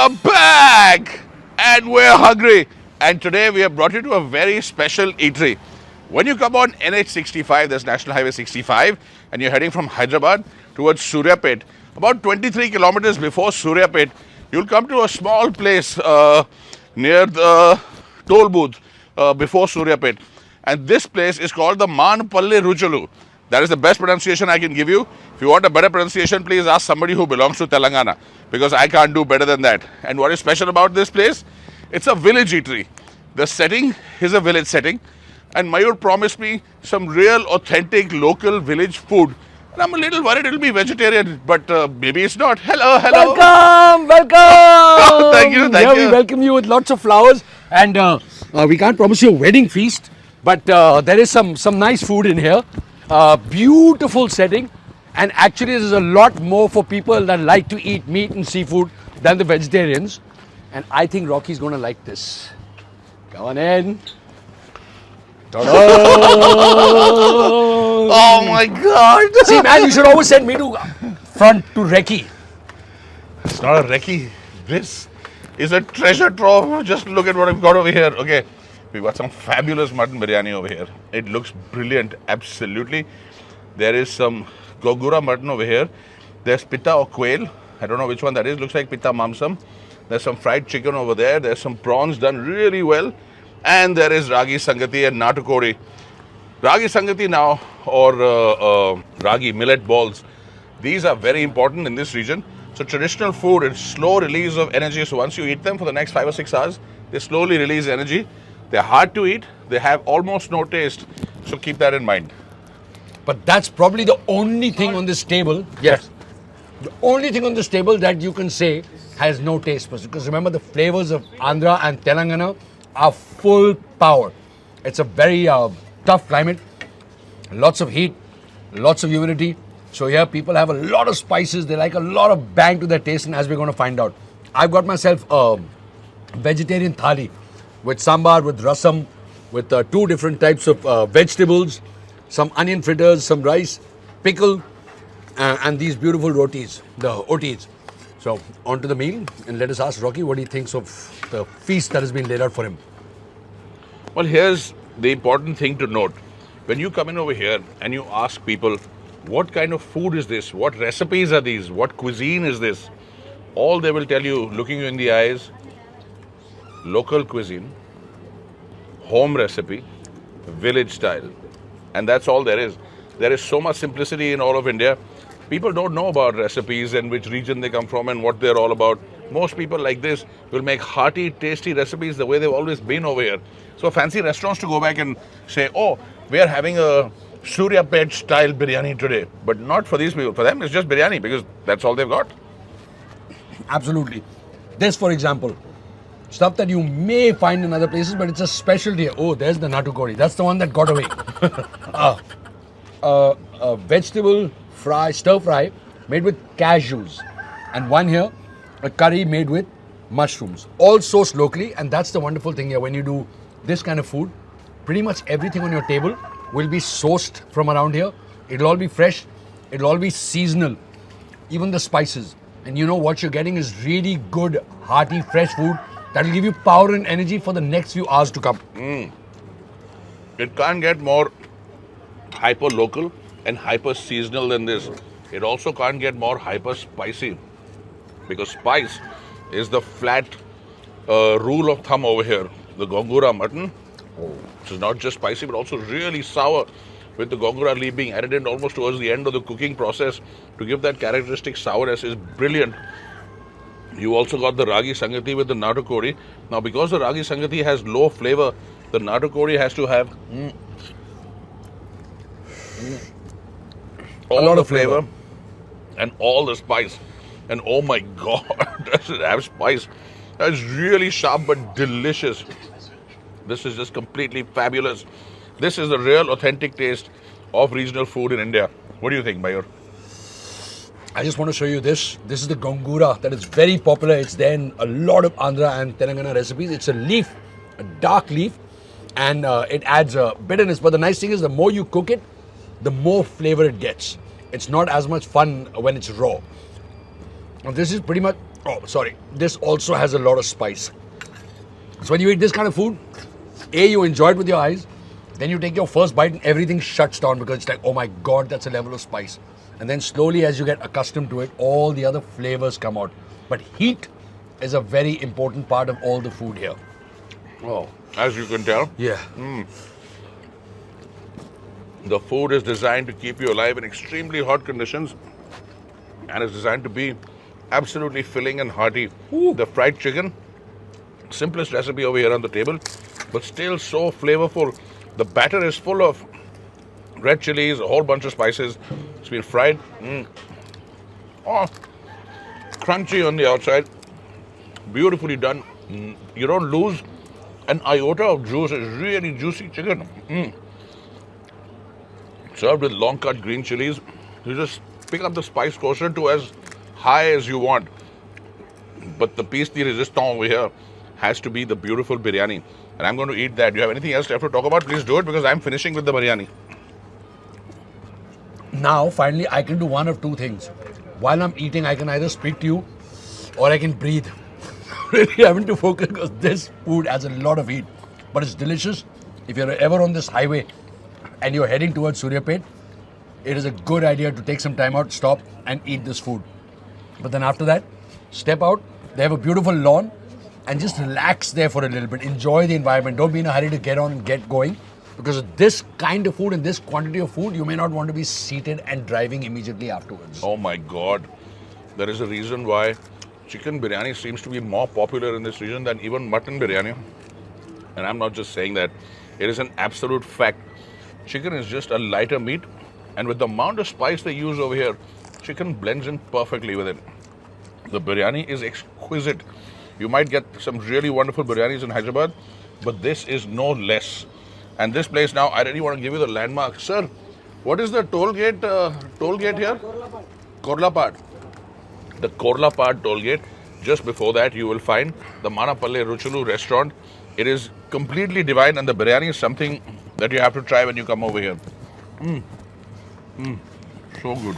are back and we're hungry. And today we have brought you to a very special eatery. When you come on NH65, there's National Highway 65, and you're heading from Hyderabad towards Suryapet, about 23 kilometers before Suryapet, you'll come to a small place near the toll booth before Suryapet. And this place is called the Manpalle Ruchalu. That is the best pronunciation I can give you. If you want a better pronunciation, please ask somebody who belongs to Telangana, because I can't do better than that. And what is special about this place? It's a village eatery. The setting is a village setting. And Mayur promised me some real authentic local village food. And I'm a little worried it'll be vegetarian, but maybe it's not. Hello, hello. Welcome, welcome. Thank you, thank you. We welcome you with lots of flowers, and we can't promise you a wedding feast, but there is some nice food in here. Beautiful setting, and actually there's a lot more for people that like to eat meat and seafood than the vegetarians. And I think Rocky's going to like this. Come on in. Ta-da! Oh my God. See, man, you should always send me to front to Recce. It's not a recce. This is a treasure trove. Just look at what I've got over here. Okay, we've got some fabulous mutton biryani over here. It looks brilliant, absolutely. There is some gogura mutton over here. There's pitta or quail. I don't know which one that is. Looks like pitta mamsam. There's some fried chicken over there. There's some prawns done really well. And there is ragi sangati and natukori. Ragi sangati now, or ragi millet balls. These are very important in this region. So traditional food is slow release of energy. So once you eat them for the next 5 or 6 hours, they slowly release energy. They're hard to eat. They have almost no taste. So keep that in mind. But that's probably the only thing on this table. Yes. The only thing on this table that you can say has no taste. Because remember, the flavors of Andhra and Telangana are full power. It's a very tough climate. Lots of heat. Lots of humidity. So here people have a lot of spices. They like a lot of bang to their taste, and as we're going to find out. I've got myself a vegetarian thali with sambar, with rasam, with 2 different types of vegetables, some onion fritters, some rice, pickle, and these beautiful rotis, the otis. So on to the meal, and let us ask Rocky what he thinks of the feast that has been laid out for him. Well, here's the important thing to note. When you come in over here and you ask people, what kind of food is this? What recipes are these? What cuisine is this? All they will tell you, looking you in the eyes, local cuisine, home recipe, village style. And that's all there is. There is so much simplicity in all of India. People don't know about recipes and which region they come from and what they're all about. Most people like this will make hearty, tasty recipes the way they've always been over here. So fancy restaurants to go back and say, oh, we are having a Suryapet style biryani today. But not for these people. For them, it's just biryani because that's all they've got. Absolutely. This, for example, stuff that you may find in other places, but it's a specialty. Oh, there's the natukori. That's the one that got away. A vegetable fry, stir fry, made with cashews. And one here, a curry made with mushrooms. All sourced locally, and that's the wonderful thing here. When you do this kind of food, pretty much everything on your table will be sourced from around here. It'll all be fresh. It'll all be seasonal. Even the spices. And you know what you're getting is really good, hearty, fresh food that will give you power and energy for the next few hours to come. It can't get more hyper local and hyper seasonal than this. It also can't get more hyper spicy, because spice is the flat rule of thumb over here. The gongura mutton, which is not just spicy but also really sour, with the gongura leaf being added in almost towards the end of the cooking process to give that characteristic sourness, is brilliant. You also got the ragi sangati with the natukori. Now, because the ragi sangati has low flavor, the natukori has to have all the flavor and all the spice. And oh my God, does it have spice? That's really sharp but delicious. This is just completely fabulous. This is the real authentic taste of regional food in India. What do you think, Mayur? I just want to show you this. This is the gongura that is very popular. It's there in a lot of Andhra and Telangana recipes. It's a leaf, a dark leaf, and it adds bitterness. But the nice thing is, the more you cook it, the more flavor it gets. It's not as much fun when it's raw. Now, this is pretty much Oh, sorry. This also has a lot of spice. So when you eat this kind of food, A, you enjoy it with your eyes, then you take your first bite and everything shuts down because it's like, oh my God, that's a level of spice. And then slowly as you get accustomed to it, all the other flavors come out. But heat is a very important part of all the food here. Oh, as you can tell, Yeah. the food is designed to keep you alive in extremely hot conditions and is designed to be absolutely filling and hearty. The fried chicken, simplest recipe over here on the table, but still so flavorful. The batter is full of red chilies, a whole bunch of spices. It's been fried. Oh, crunchy on the outside, beautifully done. You don't lose an iota of juice. It's really juicy chicken. Served with long cut green chilies. You just pick up the spice quotient to as high as you want. But the piece de resistance over here has to be the beautiful biryani. And I'm going to eat that. Do you have anything else to have to talk about? Please do it because I'm finishing with the biryani. Now, finally, I can do one of two things. While I'm eating, I can either speak to you or I can breathe. Really having to focus because this food has a lot of heat. But it's delicious. If you're ever on this highway and you're heading towards Suryapet, it is a good idea to take some time out, stop and eat this food. But then after that, step out. They have a beautiful lawn and just relax there for a little bit. Enjoy the environment. Don't be in a hurry to get on and get going. Because of this kind of food and this quantity of food, you may not want to be seated and driving immediately afterwards. Oh my God. There is a reason why chicken biryani seems to be more popular in this region than even mutton biryani. And I'm not just saying that. It is an absolute fact. Chicken is just a lighter meat. And with the amount of spice they use over here, chicken blends in perfectly with it. The biryani is exquisite. You might get some really wonderful biryanis in Hyderabad, but this is no less. And this place now, I really want to give you the landmark. Sir, what is the toll gate here? Korlapad. The Korlapad toll gate. Just before that, you will find the Manapalle Ruchulu restaurant. It is completely divine, and the biryani is something that you have to try when you come over here. So good.